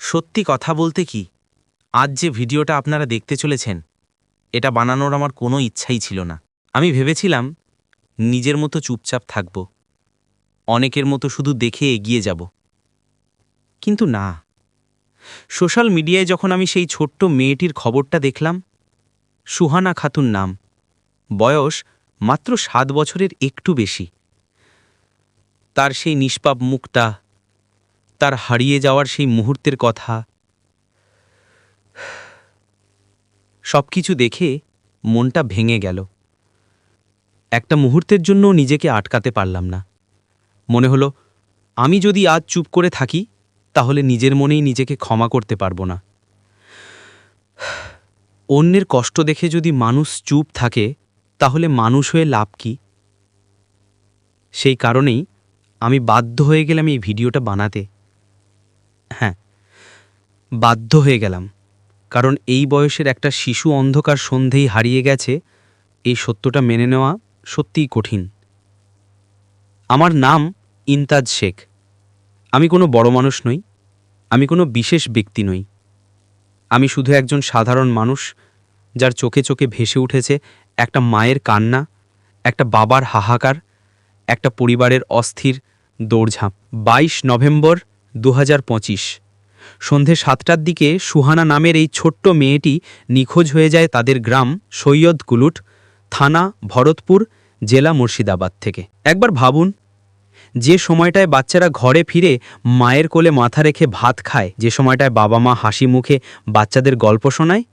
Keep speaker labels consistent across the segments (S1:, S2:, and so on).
S1: সত্যি কথা বলতে কি, আজ যে ভিডিওটা আপনারা দেখতে চলেছেন, এটা বানানোর আমার কোনো ইচ্ছাই ছিল না। আমি ভেবেছিলাম নিজের মতো চুপচাপ থাকব, অনেকের মতো শুধু দেখে এগিয়ে যাব। কিন্তু না, সোশ্যাল মিডিয়ায় যখন আমি সেই ছোট্ট মেয়েটির খবরটা দেখলাম, সুহানা খাতুন নাম, বয়স মাত্র 7 বছরের একটু বেশি, তার সেই নিষ্পাপ মুখটা, তার হারিয়ে যাওয়ার সেই মুহূর্তের কথা, সবকিছু দেখে মনটা ভেঙে গেল। একটা মুহূর্তের জন্য নিজেকে আটকাতে পারলাম না। মনে হলো আমি যদি আজ চুপ করে থাকি তাহলে নিজের মনেই নিজেকে ক্ষমা করতে পারবো না। অন্যের কষ্ট দেখে যদি মানুষ চুপ থাকে তাহলে মানুষ হয়ে লাভ কি? সেই কারণেই আমি বাধ্য হয়ে গেলাম এই ভিডিওটা বানাতে। হ্যাঁ, বাধ্য হয়ে গেলাম, কারণ এই বয়সের একটা শিশু অন্ধকার সন্ধেই হারিয়ে গেছে, এই সত্যটা মেনে নেওয়া সত্যিই কঠিন। আমার নাম ইমতাজ শেখ। আমি কোনো বড় মানুষ নই, আমি কোনো বিশেষ ব্যক্তি নই। আমি শুধু একজন সাধারণ মানুষ, যার চোখে চোখে ভেসে উঠেছে একটা মায়ের কান্না, একটা বাবার হাহাকার, একটা পরিবারের অস্থির দৌড়ঝাঁপ। 22 নভেম্বর 2025 সন্ধে 7টার দিকে সুহানা নামের এই ছোট্ট মেয়েটি নিখোঁজ হয়ে যায় তাদের গ্রাম সৈয়দ কুলুট, থানা ভরতপুর, জেলা মুর্শিদাবাদ থেকে। একবার ভাবুন, যে সময়টায় বাচ্চারা ঘরে ফিরে মায়ের কোলে মাথা রেখে ভাত খায়, যে সময়টায় বাবা মা হাসি মুখে বাচ্চাদের গল্প শোনায়,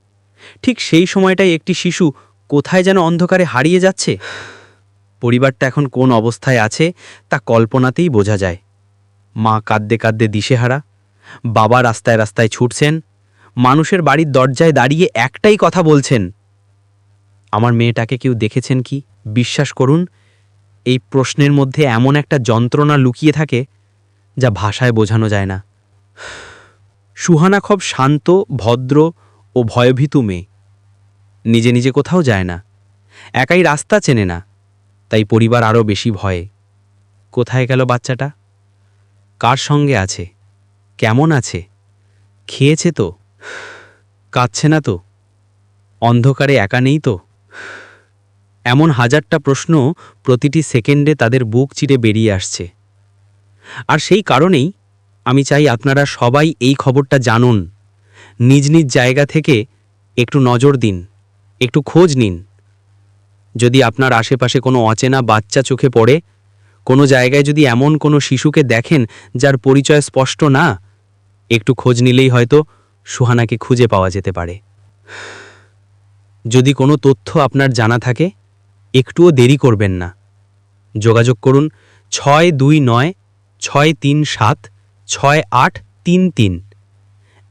S1: ঠিক সেই সময়টায় একটি শিশু কোথায় যেন অন্ধকারে হারিয়ে যাচ্ছে। পরিবারটা এখন কোন অবস্থায় আছে তা কল্পনাতেই বোঝা যায়। মা কাঁদতে কাঁদতে দিশেহারা, বাবা রাস্তায় রাস্তায় ছুটছেন, মানুষের বাড়ির দরজায় দাঁড়িয়ে একটাই কথা বলছেন, আমার মেয়েটাকে কেউ দেখেছেন কি? বিশ্বাস করুন, এই প্রশ্নের মধ্যে এমন একটা যন্ত্রণা লুকিয়ে থাকে যা ভাষায় বোঝানো যায় না। সুহানা খুব শান্ত, ভদ্র ও ভয়ভীতু মেয়ে। নিজে নিজে কোথাও যায় না, একাই রাস্তা চেনে না, তাই পরিবার আরও বেশি ভয়ে। কোথায় গেল বাচ্চাটা? কার সঙ্গে আছে? কেমন আছে? খেয়েছে তো? কাঁদছে না তো? অন্ধকারে একা নেই তো? এমন হাজারটা প্রশ্ন প্রতিটি সেকেন্ডে তাদের বুক চিরে বেরিয়ে আসছে। আর সেই কারণেই আমি চাই আপনারা সবাই এই খবরটা জানুন। নিজ নিজ জায়গা থেকে একটু নজর দিন, একটু খোঁজ নিন। যদি আপনার আশেপাশে কোনো অচেনা বাচ্চা চোখে পড়ে, কোনো জায়গায় যদি এমন কোনো শিশুকে দেখেন যার পরিচয় স্পষ্ট না, একটু খোঁজ নিলেই হয়তো সুহানাকে খুঁজে পাওয়া যেতে পারে। যদি কোনো তথ্য আপনার জানা থাকে, একটুও দেরি করবেন না, যোগাযোগ করুন 629 637 6833।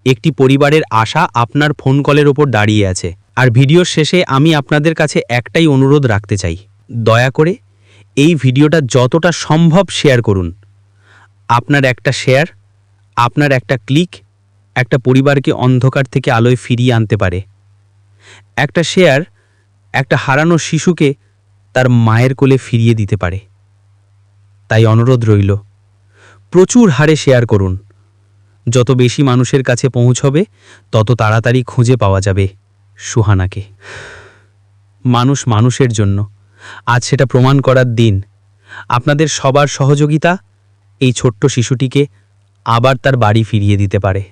S1: একটি পরিবারের আশা আপনার ফোন কলের ওপর দাঁড়িয়ে আছে। আর ভিডিওর শেষে আমি আপনাদের কাছে একটাই অনুরোধ রাখতে চাই, দয়া করে এই ভিডিওটা যতটা সম্ভব শেয়ার করুন। আপনার একটা শেয়ার, আপনার একটা ক্লিক একটা পরিবারকে অন্ধকার থেকে আলোয় ফিরিয়ে আনতে পারে। একটা শেয়ার একটা হারানো শিশুকে তার মায়ের কোলে ফিরিয়ে দিতে পারে। তাই অনুরোধ রইল, প্রচুর হারে শেয়ার করুন। যত বেশি মানুষের কাছে পৌঁছবে, তত তাড়াতাড়ি খুঁজে পাওয়া যাবে সুহানাকে। মানুষ মানুষের জন্য, আজ সেটা প্রমাণ করার দিন। আপনাদের সবার সহযোগিতা এই ছোট্ট শিশুটিকে আবার তার বাড়ি ফিরিয়ে দিতে পারে।